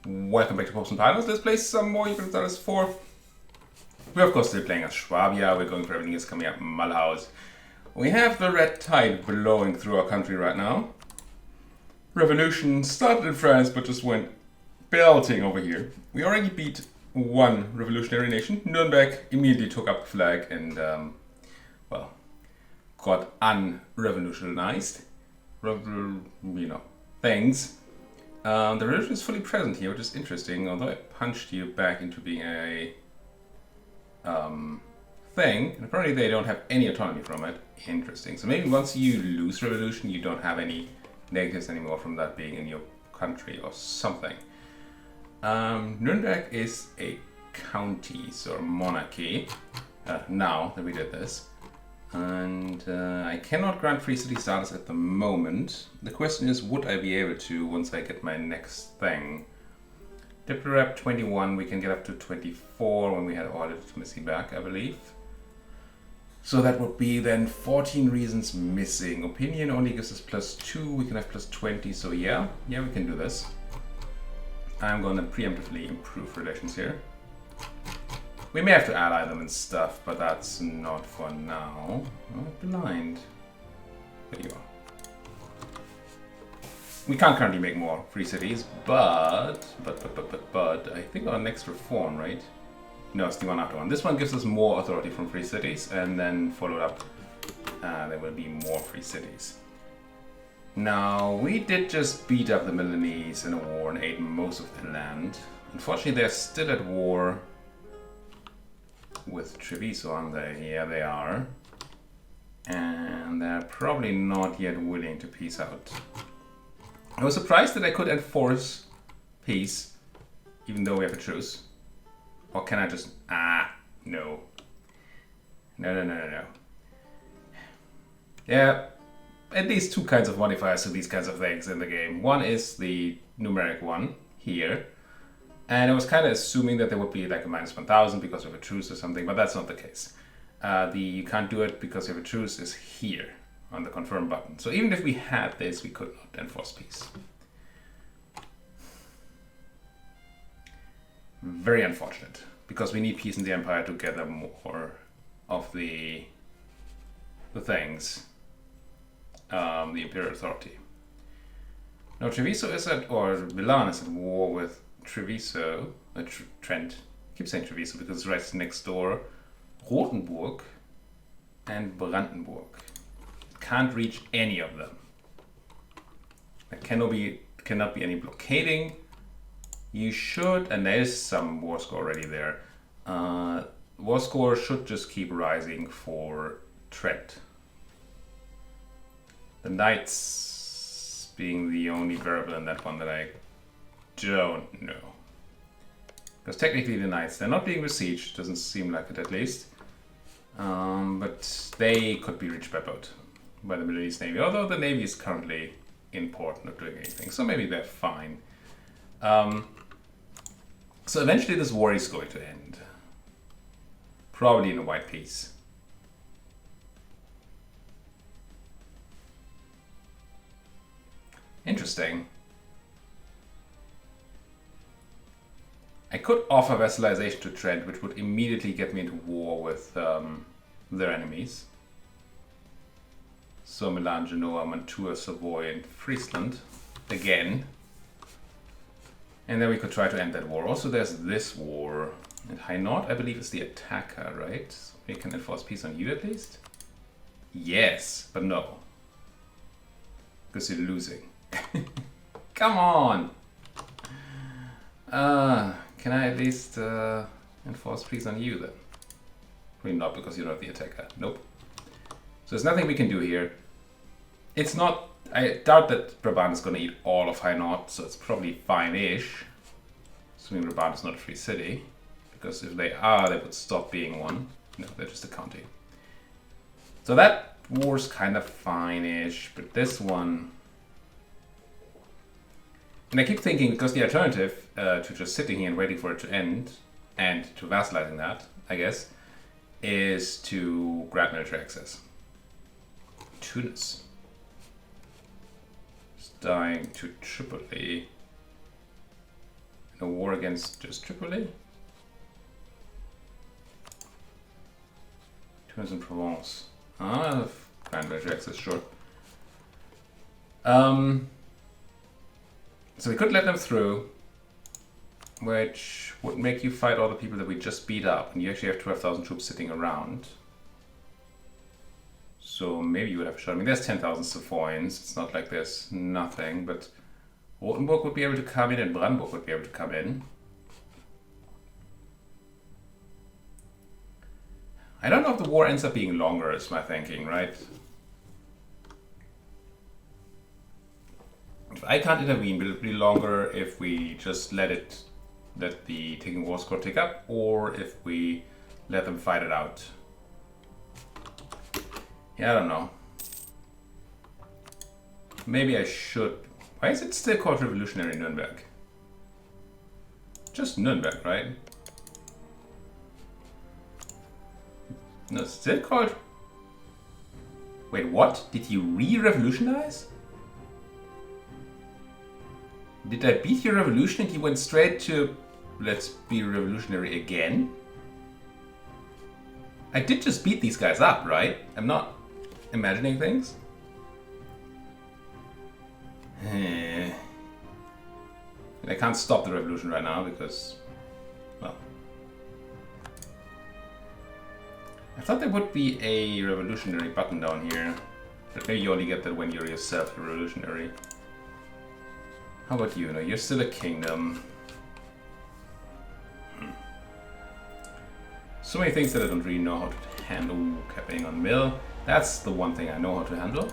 Welcome back to Popes and Pilots. Let's play some more Europa Universalis IV. We're of course still playing as Swabia. We're going for everything that's coming up Mulhouse. We have the red tide blowing through our country right now. Revolution started in France but just went belting over here. We already beat one revolutionary nation. Nuremberg immediately took up the flag and, well, got unrevolutionized. Things. The religion is fully present here, which is interesting, although I punched you back into being a thing, and apparently they don't have any autonomy from it. Interesting. So maybe once you lose revolution, you don't have any negatives anymore from that being in your country or something. Nuremberg is a county, so a monarchy, now that we did this. And I cannot grant free city status at the moment. The question is, would I be able to once I get my next thing? Deputy Rep 21, we can get up to 24 when we had all legitimacy back, I believe. So that would be then 14 reasons missing. Opinion only gives us +2, we can have +20, so yeah, we can do this. I'm going to preemptively improve relations here. We may have to ally them and stuff, but that's not for now. Oh, blind. There you are. We can't currently make more free cities, but I think our next reform, right? No, it's the one after one. This one gives us more authority from free cities, and then followed up, there will be more free cities. Now, we did just beat up the Milanese in a war and ate most of the land. Unfortunately, they're still at war with Treviso, aren't they? Yeah, they are. And they're probably not yet willing to peace out. I was surprised that I could enforce peace, even though we have a truce. Or can I just... no. No. Yeah, at least two kinds of modifiers to these kinds of things in the game. One is the numeric one, here. And I was kind of assuming that there would be like a -1000 because of a truce or something, but that's not the case. You can't do it because of a truce is here on the confirm button. So even if we had this, we could not enforce peace. Very unfortunate, because we need peace in the Empire to gather more of the things, the Imperial Authority. Now Treviso is at, or Milan is at war with Treviso, Trent, I keep saying Treviso because it's right next door, Rothenburg and Brandenburg. Can't reach any of them. There cannot be any blockading. You should, and there is some war score already there. War score should just keep rising for Trent. The Knights being the only variable in that one that I don't know. Because technically the Knights, they're not being besieged, doesn't seem like it at least. But they could be reached by boat, by the Milanese Navy. Although the Navy is currently in port, not doing anything. So maybe they're fine. So eventually this war is going to end. Probably in a white peace. Interesting. I could offer vassalization to Trent, which would immediately get me into war with their enemies. So Milan, Genoa, Mantua, Savoy, and Friesland again. And then we could try to end that war. Also, there's this war. And Hainaut, I believe, is the attacker, right? So we can enforce peace on you at least? Yes, but no. Because you're losing. Come on! Can I at least enforce peace on you then? Probably not, because you're not the attacker. Nope. So there's nothing we can do here. It's not... I doubt that Brabant is going to eat all of Hainaut, so it's probably fine-ish. Assuming Brabant is not a free city. Because if they are, they would stop being one. No, they're just a county. So that war's kind of fine-ish, but this one... And I keep thinking, because the alternative to just sitting here and waiting for it to end, and to vassalizing that, I guess, is to grant military access. Tunis. Dying to Tripoli. a war against just Tripoli? Tunis and Provence. Ah, Grand Military Access, sure. So we could let them through, which would make you fight all the people that we just beat up, and you actually have 12,000 troops sitting around. So maybe you would have a shot. I mean, there's 10,000 Savoyans. It's not like there's nothing, but Rothenburg would be able to come in and Brandenburg would be able to come in. I don't know if the war ends up being longer, is my thinking, right? If I can't intervene, will it be longer if we just let the Taking War score tick up, or if we let them fight it out? Yeah, I don't know. Maybe I should. Why is it still called Revolutionary Nuremberg? Just Nuremberg, right? No, it's still called... Wait, what? Did you re-revolutionize? Did I beat your revolution and you went straight to let's be revolutionary again? I did just beat these guys up, right? I'm not imagining things. I can't stop the revolution right now because, well, I thought there would be a revolutionary button down here, but maybe you only get that when you're yourself a revolutionary. How about you? No, you're still a kingdom. So many things that I don't really know how to handle. Capping on mill. That's the one thing I know how to handle.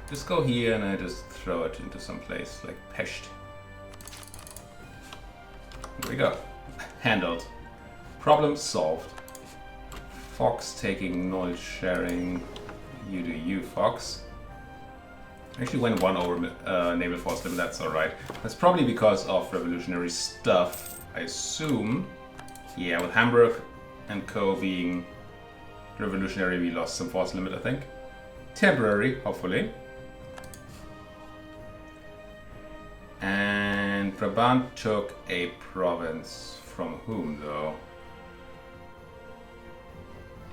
Just go here and I just throw it into some place like Pest. There we go. Handled. Problem solved. Fox taking knowledge sharing. You do you, Fox. Actually went one over naval force limit, that's alright. That's probably because of revolutionary stuff, I assume. Yeah, with Hamburg and Co. being revolutionary, we lost some force limit, I think. Temporary, hopefully. And Brabant took a province. From whom, though?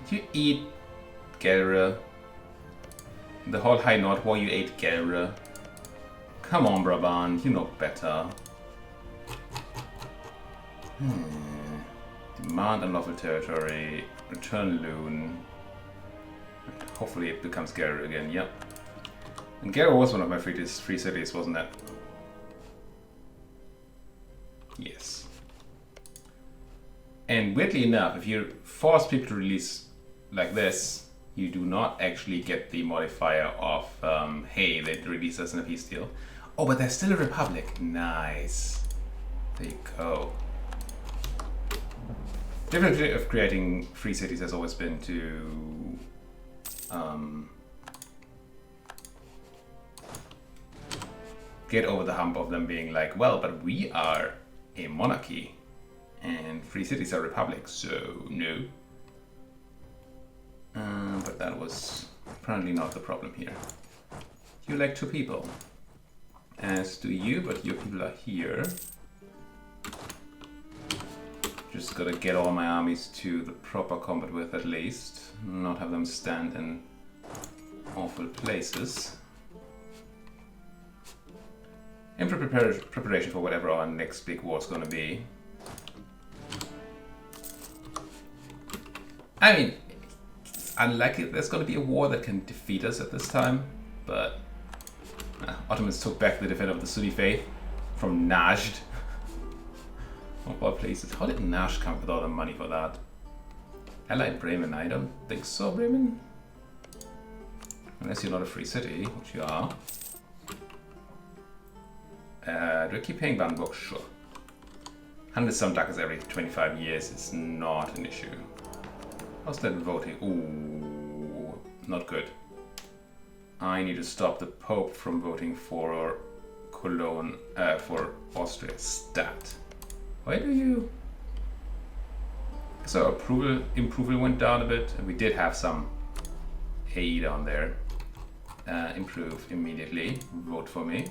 Did you eat Gelre? The whole High North War, you ate Gelre. Come on, Brabant, you know better. Demand unlawful territory. Return loon. Hopefully it becomes Gelre again, yep. And Gelre was one of my free cities, wasn't it? Yes. And weirdly enough, if you force people to release like this, you do not actually get the modifier of, hey, they release us in a peace deal. Oh, but there's still a republic. Nice. There you go. The difference of creating free cities has always been to get over the hump of them being like, well, but we are a monarchy and free cities are republics, so no. But that was apparently not the problem here. You like two people, as do you, but your people are here. Just gotta get all my armies to the proper combat with at least, not have them stand in awful places. In preparation for whatever our next big war is gonna be. I mean, it's unlikely there's gonna be a war that can defeat us at this time, but Ottomans took back the defense of the Sunni faith from Najd. Of all places. How did Najd come with all the money for that? Allied Bremen? I don't think so, Bremen. Unless you're not a free city, which you are. Do I keep paying Brandenburg? Sure. 100 some ducats every 25 years is not an issue. How's that voting? Ooh, not good. I need to stop the Pope from voting for Cologne, for Austria. Stat. Why do you... So approval went down a bit, and we did have some AE down there. Improve immediately. Vote for me.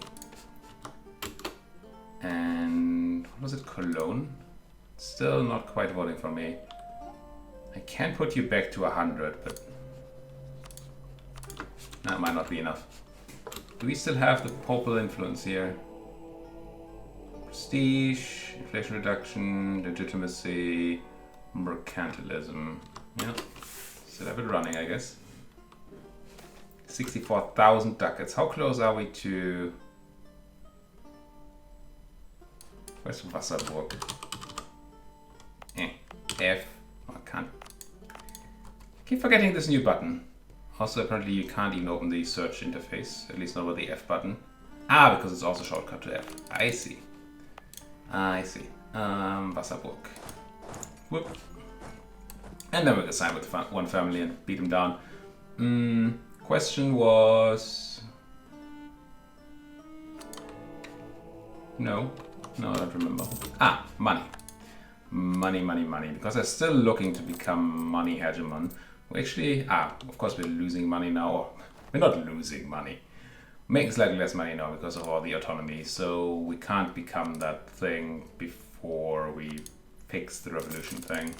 And what was it, Cologne? Still not quite voting for me. I can put you back to 100, but that might not be enough. Do we still have the papal influence here? Prestige, inflation reduction, legitimacy, mercantilism. Yeah, still have it running, I guess. 64,000 ducats. How close are we to... Where's Wasserburg? F. Oh, I can't. Keep forgetting this new button. Also, apparently you can't even open the search interface, at least not with the F button. Ah, because it's also shortcut to F. I see. I see. Wasserburg. Whoop. And then we can sign with one family and beat them down. Question was... No, I don't remember. Ah, money. Money. Because they're still looking to become money hegemon. We actually, of course we're losing money now. We're not losing money. We're making slightly less money now because of all the autonomy. So we can't become that thing before we fix the revolution thing.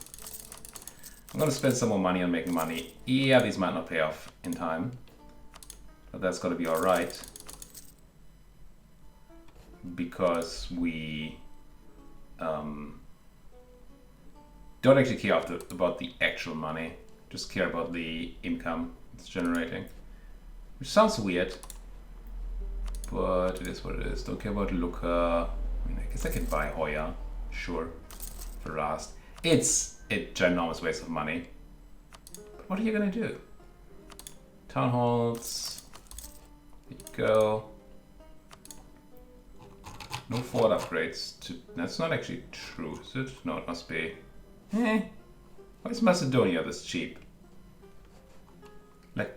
I'm gonna spend some more money on making money. Yeah, these might not pay off in time. But that's gotta be alright. Because we don't actually care about the actual money. Just care about the income it's generating. Which sounds weird. But it is what it is. Don't care about Lucca. I mean, I guess I can buy Hoya. Sure. For Rast. It's a ginormous waste of money. But what are you gonna do? Town halls. There you go. No forward upgrades. That's not actually true, is it? No, it must be. Why is Macedonia this cheap? Like,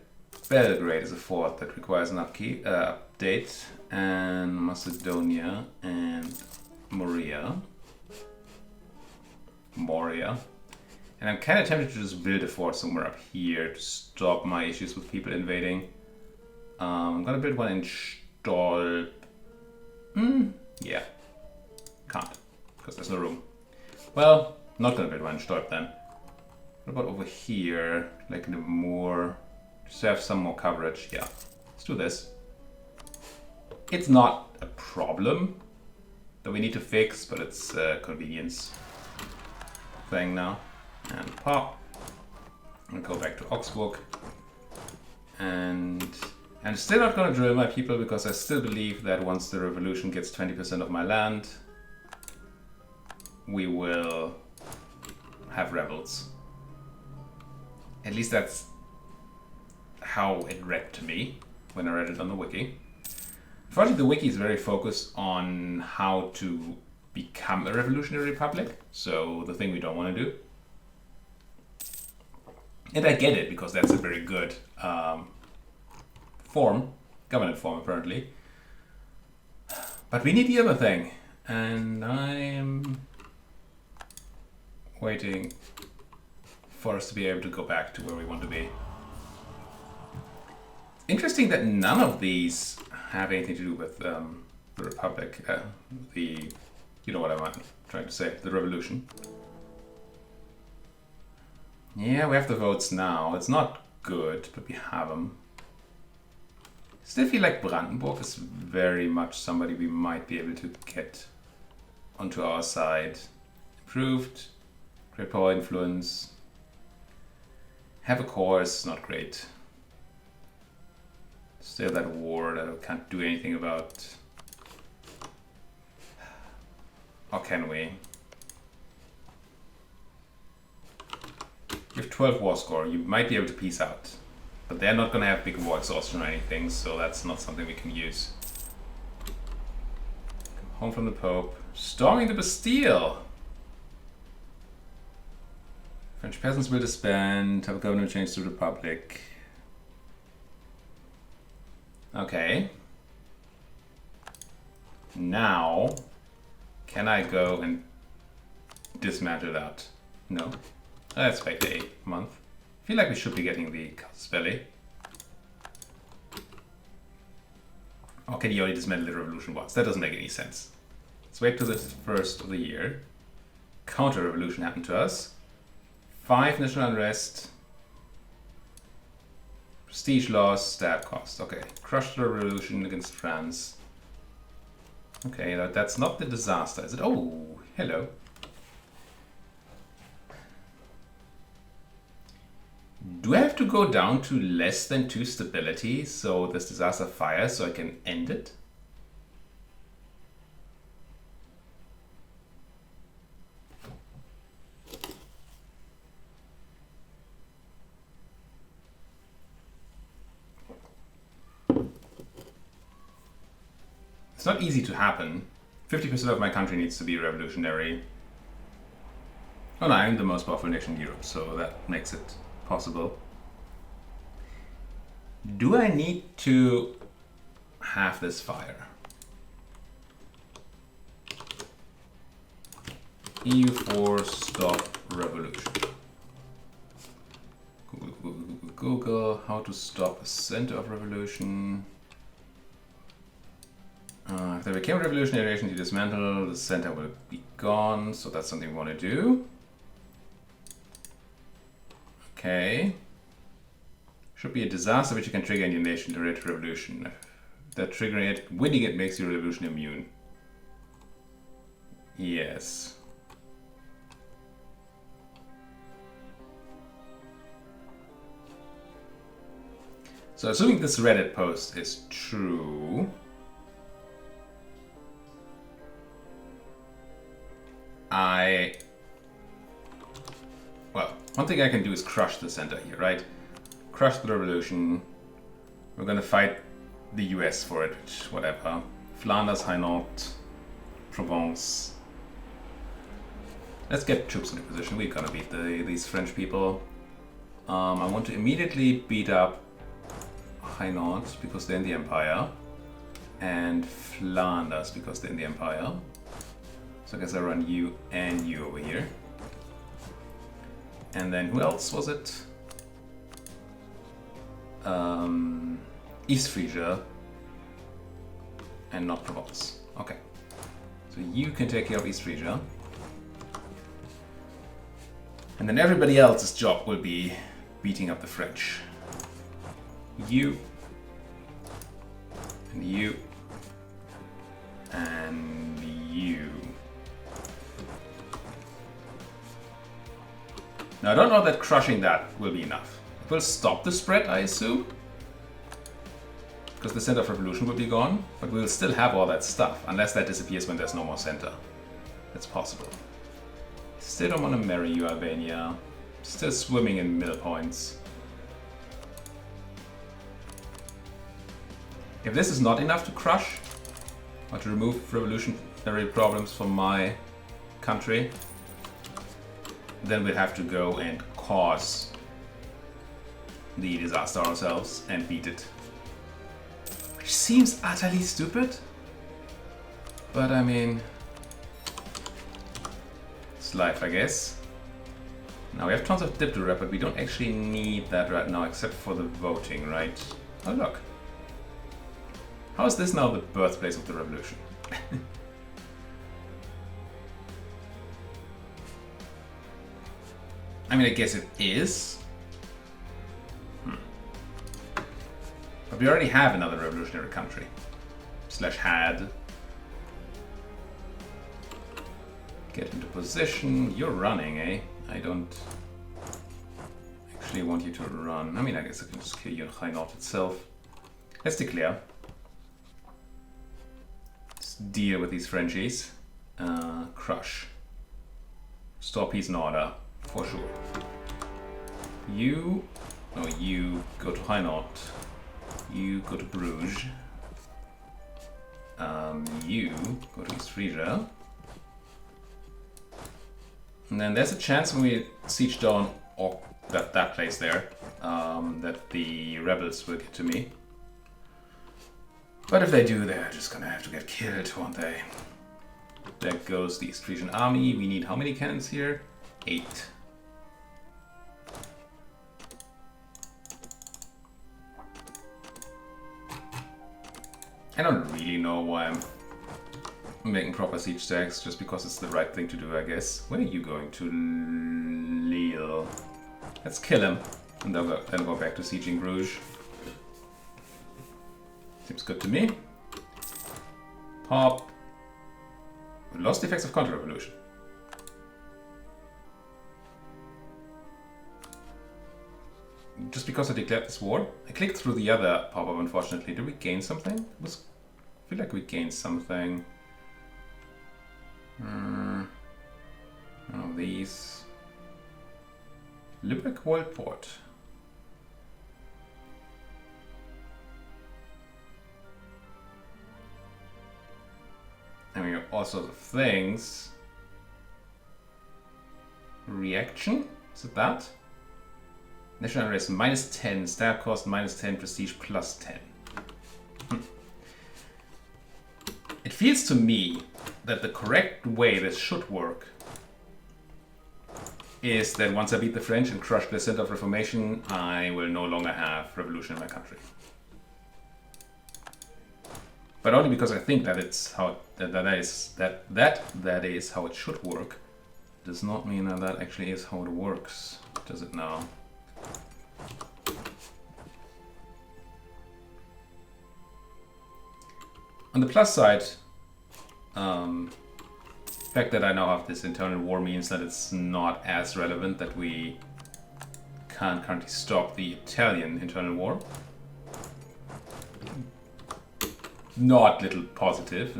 Belgrade is a fort that requires an update. And Macedonia and Moria. And I'm kind of tempted to just build a fort somewhere up here to stop my issues with people invading. I'm gonna build one in Stolp. Yeah. Can't, because there's no room. Well, not gonna build one in Stolp then. What about over here? Like in the more... just to have some more coverage. Yeah. Let's do this. It's not a problem that we need to fix, but it's a convenience thing now. And pop. And go back to Augsburg. And I'm still not going to drill my people because I still believe that once the revolution gets 20% of my land, we will have rebels. At least that's how it read to me when I read it on the wiki. Unfortunately, the wiki is very focused on how to become a revolutionary republic, so the thing we don't want to do. And I get it, because that's a very good government form apparently. But we need the other thing, and I'm waiting for us to be able to go back to where we want to be. Interesting that none of these have anything to do with the Republic, you know what I'm trying to say, the revolution. Yeah, we have the votes now. It's not good, but we have them. Still feel like Brandenburg is very much somebody we might be able to get onto our side. Improved, great power influence. Have a course, not great. Still that war that I can't do anything about. Or can we? You have 12 war score, you might be able to peace out. But they're not gonna have big war exhaustion or anything, so that's not something we can use. Come home from the Pope. Storming the Bastille! French peasants will disband, have a government change to the Republic. Okay. Now, can I go and dismantle that? No. Let's wait the 8th month. I feel like we should be getting the Casus Belli. Or can you only dismantle the revolution once? That doesn't make any sense. Let's wait till the first of the year. Counter-revolution happened to us. 5 national unrest. Prestige loss, stab cost. Okay, crushed the revolution against France. Okay, that's not the disaster, is it? Oh, hello. Do I have to go down to less than 2 stability so this disaster fires so I can end it? It's not easy to happen. 50% of my country needs to be revolutionary. Oh no, I'm the most powerful nation in Europe, so that makes it possible. Do I need to have this fire? EU4 stop revolution. Google how to stop a center of revolution. If there became a revolutionary nation to dismantle, the center will be gone, so that's something we want to do. Okay. Should be a disaster which you can trigger in your nation to create a revolution. That triggering it, winning it makes your revolution immune. Yes. So assuming this Reddit post is true, well, one thing I can do is crush the center here, right? Crush the revolution. We're gonna fight the US for it, which, whatever. Flanders, Hainaut, Provence. Let's get troops into position. We're gonna beat these French people. I want to immediately beat up Hainaut because they're in the Empire. And Flanders because they're in the Empire. So I guess I run you and you over here. And then who else was it? East Frisia and not Provence. Okay. So you can take care of East Frisia. And then everybody else's job will be beating up the French. You. And you. And you. Now I don't know that crushing that will be enough. It will stop the spread, I assume. Because the center of revolution will be gone, but we'll still have all that stuff, unless that disappears when there's no more center. That's possible. Still don't want to marry you, Albania. Still swimming in middle points. If this is not enough to crush, or to remove revolutionary problems from my country, then we'd have to go and cause the disaster ourselves and beat it. Which seems utterly stupid. But I mean, it's life, I guess. Now we have tons of dip to rep, but we don't actually need that right now except for the voting, right? Oh look. How is this now the birthplace of the revolution? I mean, I guess it is. But we already have another revolutionary country. Slash had. Get into position. You're running, eh? I don't actually want you to run. I mean, I guess I can just kill you in Hainaut itself. Let's declare. Let's deal with these Frenchies. Crush. Store peace and order. For sure. You go to Hainaut. You go to Bruges. You go to East Frisia. And then there's a chance when we siege down that place there, that the rebels will get to me. But if they do, they're just gonna have to get killed, won't they? There goes the East Frisian army. We need how many cannons here? 8. I don't really know why I'm making proper siege stacks just because it's the right thing to do, I guess. Where are you going to? Lille. Let's kill him. And then go back to sieging Bruges. Seems good to me. Pop. We lost the effects of counter-revolution. Just because I declared this war. I clicked through the other pop-up, unfortunately. Did we gain something? I feel like we gained something. Oh, these. Lübeck Worldport. And we have all sorts of things. Reaction? Is it that? National unrest -10, stab cost -10, prestige +10. It feels to me that the correct way this should work is that once I beat the French and crush the center of reformation, I will no longer have revolution in my country. But only because I think that it's how that is how it should work. Does not mean that that actually is how it works, does it now? On the plus side, the fact that I now have this internal war means that it's not as relevant that we can't currently stop the Italian internal war. Not little positive.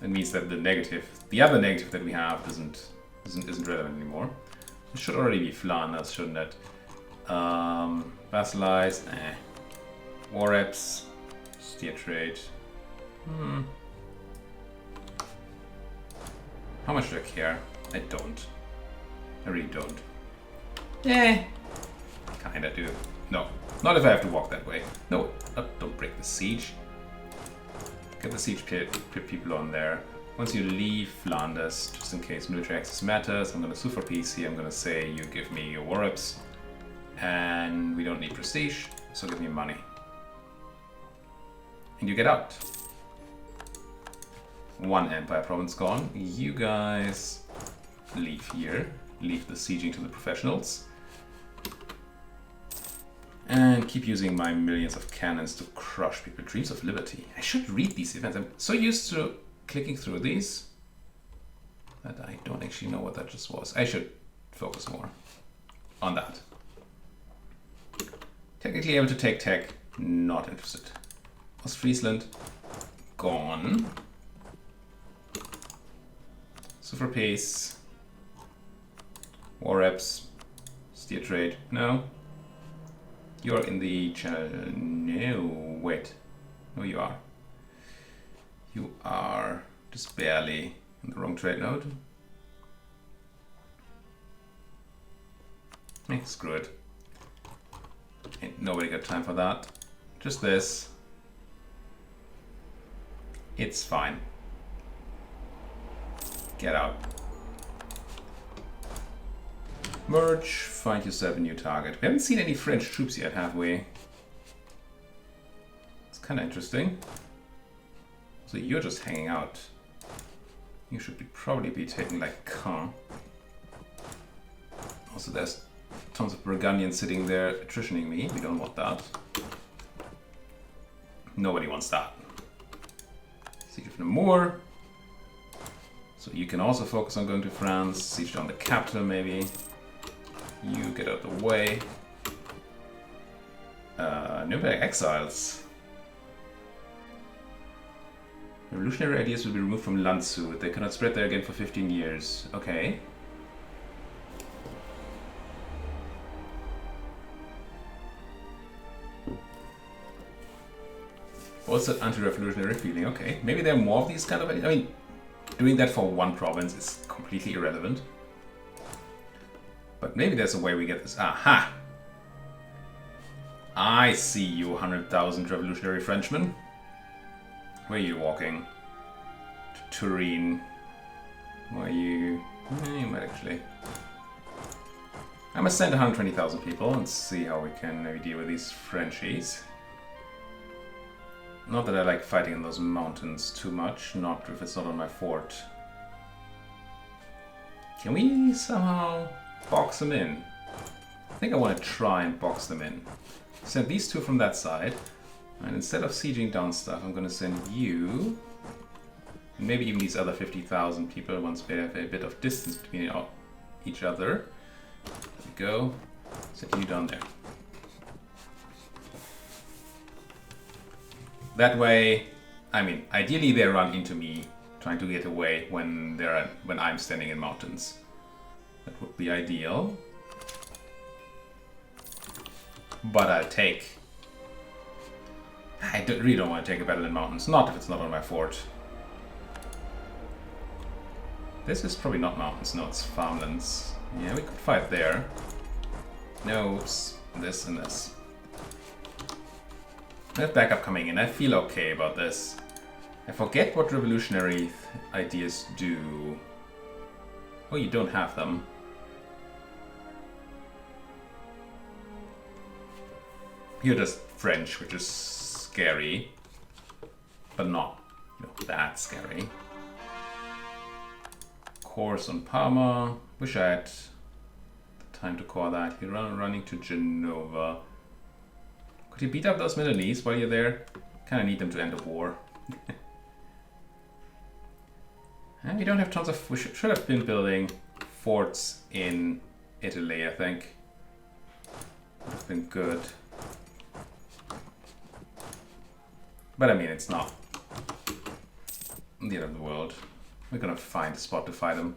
It means that the other negative that we have isn't relevant anymore. It should already be Flanders, shouldn't it? Vassalized, War reps, steer trade. How much do I care? I don't. I really don't. Kinda do. No, not if I have to walk that way. No, don't break the siege. Get the siege people on there. Once you leave Flanders, just in case military access matters, I'm gonna sue for peace here. I'm gonna say you give me your war reps. And we don't need prestige, so give me money. And you get out. One empire province gone. You guys leave here. Leave the sieging to the professionals. And keep using my millions of cannons to crush people. Dreams of liberty. I should read these events. I'm so used to clicking through these that I don't actually know what that just was. I should focus more on that. Technically able to take tech. Not interested. Ostfriesland. Gone. Super peace. War reps. Steer trade. No. You're in the channel. No, wait. No, you are. You are just barely in the wrong trade node. Screw it. Ain't nobody got time for that. Just this. It's fine. Get out. Merge, find yourself a new target. We haven't seen any French troops yet, have we? It's kind of interesting. So you're just hanging out. You should probably be taking like Caen. Also, there's tons of Burgundians sitting there attritioning me. We don't want that. Nobody wants that. Siege of Namur. So you can also focus on going to France. Siege down the capital, maybe. You get out of the way. Nuremberg exiles. Revolutionary ideas will be removed from Landshut. They cannot spread there again for 15 years. Okay. Also anti-revolutionary feeling. Okay. Maybe there are more of these kind of ideas. I mean, doing that for one province is completely irrelevant. But maybe there's a way we get this. Aha! I see you, 100,000 revolutionary Frenchmen. Where are you walking? To Turin. Where are you? You might actually. I must send 120,000 people and see how we can maybe deal with these Frenchies. Not that I like fighting in those mountains too much, not if it's not on my fort. Can we somehow box them in? I think I want to try and box them in. Send these two from that side, and instead of sieging down stuff, I'm going to send you, and maybe even these other 50,000 people once we have a bit of distance between each other. There we go. Set you down there. That way, I mean, ideally they run into me, trying to get away when I'm standing in mountains. That would be ideal. But I'll take. I really don't want to take a battle in mountains, not if it's not on my fort. This is probably not mountains, no, it's farmlands. Yeah, we could fight there. No, it's this and this. I have backup coming in. I feel okay about this. I forget what revolutionary ideas do. Oh, you don't have them. You're just French, which is scary, but not, you know, that scary. Course on Parma. Wish I had the time to core that. You're running to Genova. Could you beat up those Milanese while you're there? Kind of need them to end the war. And we don't have tons of. We should have been building forts in Italy, I think. Would have been good. But I mean, it's not the end of the world. We're gonna find a spot to fight them.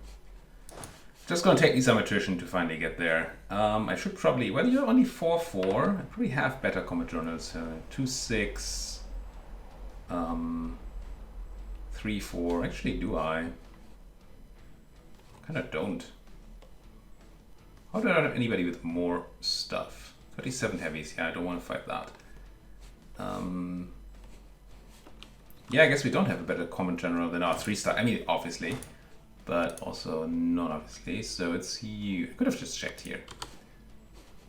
Just gonna take me some attrition to finally get there. I should probably, well, you're only 4-4. I probably have better combat journals. 2-6, 3-4. Actually, do I? Kinda don't. How do I not have anybody with more stuff? 37 heavies. Yeah, I don't want to fight that. Yeah, I guess we don't have a better common general than our 3-star. I mean, obviously, but also not obviously. So it's you. I could have just checked here.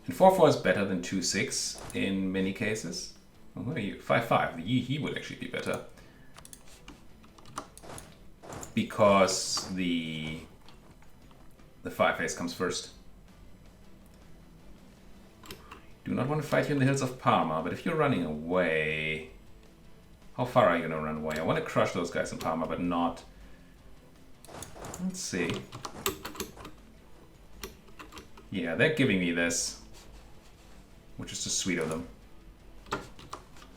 And 4-4 is better than 2-6 in many cases. Oh, who are you? 5-5. He would actually be better because the 5-face comes first. Do not want to fight you in the hills of Parma, but if you're running away. How far are you going to run away? I want to crush those guys in Parma, but not... Let's see. Yeah, they're giving me this, which is just sweet of them.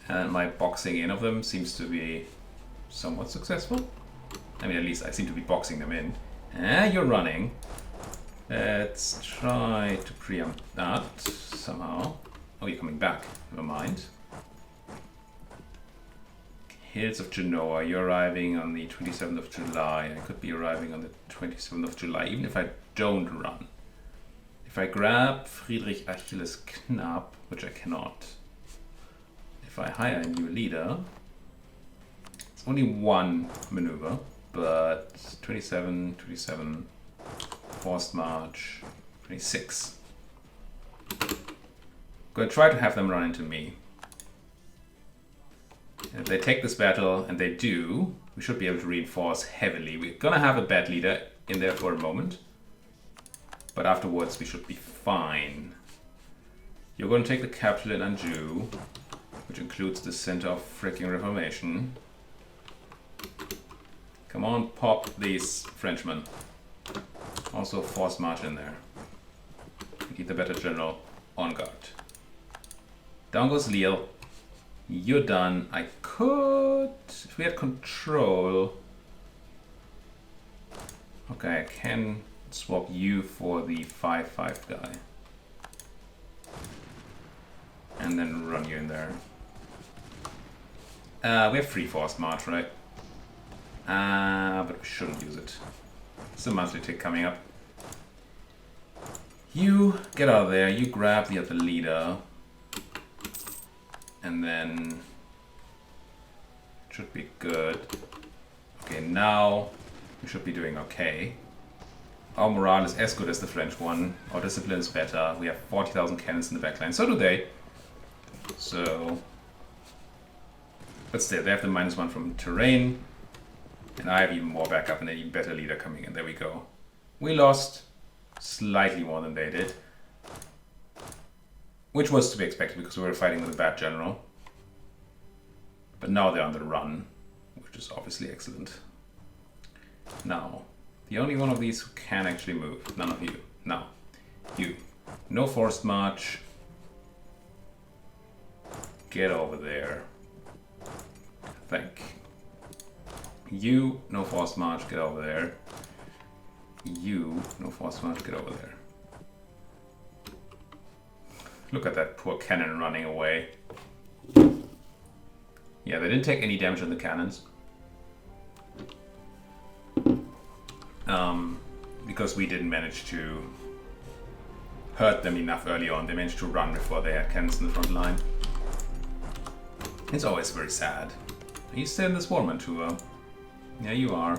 And my boxing in of them seems to be somewhat successful. I mean, at least I seem to be boxing them in. You're running. Let's try to preempt that somehow. Oh, you're coming back. Never mind. Hills of Genoa, you're arriving on the 27th of July. I could be arriving on the 27th of July, even if I don't run. If I grab Friedrich Achilles Knapp, which I cannot. If I hire a new leader, it's only one maneuver, but 27, forced march, 26. I'm gonna try to have them run into me. If they take this battle, and they do, we should be able to reinforce heavily. We're gonna have a bad leader in there for a moment, but afterwards we should be fine. You're going to take the capital in Anjou, which includes the center of freaking Reformation. Come on, pop these Frenchmen. Also force march in there. Get the better general on guard. Down goes Lille. You're done. I could, if we had control. Okay, I can swap you for the 5-5 guy. And then run you in there. We have free force march, right? But we shouldn't use it. It's a monthly tick coming up. You get out of there, you grab the other leader. And then it should be good. Okay, now we should be doing okay. Our morale is as good as the French one. Our discipline is better. We have 40,000 cannons in the backline. So do they. So But still, they have the -1 from terrain. And I have even more backup and an even better leader coming in. There we go. We lost slightly more than they did. Which was to be expected because we were fighting with a bad general. But now they're on the run, which is obviously excellent. Now, the only one of these who can actually move. None of you. Now, you. No forced march. Get over there. Think. You, no forced march, get over there. You, no forced march, get over there. Look at that poor cannon running away. Yeah, they didn't take any damage on the cannons. Because we didn't manage to hurt them enough early on. They managed to run before they had cannons in the front line. It's always very sad. Are you still in this Warman tour? Yeah, you are.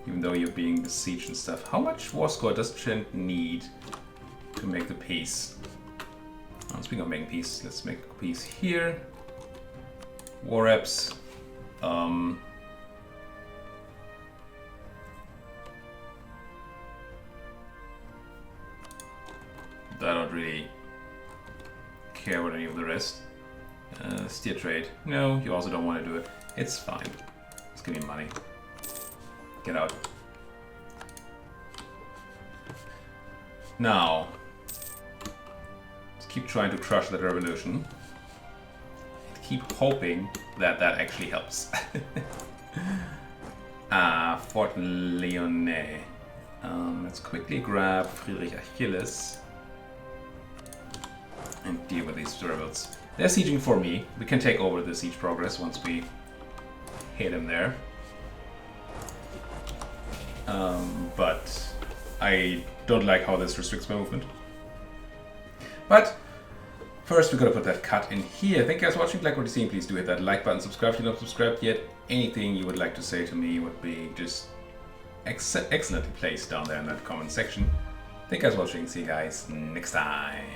Even though you're being besieged and stuff. How much war score does Trent need to make the peace? Oh, speaking of making peace, let's make peace here. War reps. I don't really care about any of the rest. Steer trade. No, you also don't want to do it. It's fine. Just give me money. Get out. Now, let's keep trying to crush that revolution. And keep hoping that that actually helps. Fort Lyonnais. Let's quickly grab Friedrich Achilles and deal with these rebels. They're sieging for me. We can take over the siege progress once we hit them there. But I don't like how this restricts my movement. But first we gotta put that cut in here. Thank you guys for watching. Like what you're seeing, please do hit that like button, subscribe if you're not subscribed yet. Anything you would like to say to me would be just excellently placed down there in that comment section. Thank you guys for watching. See you guys next time.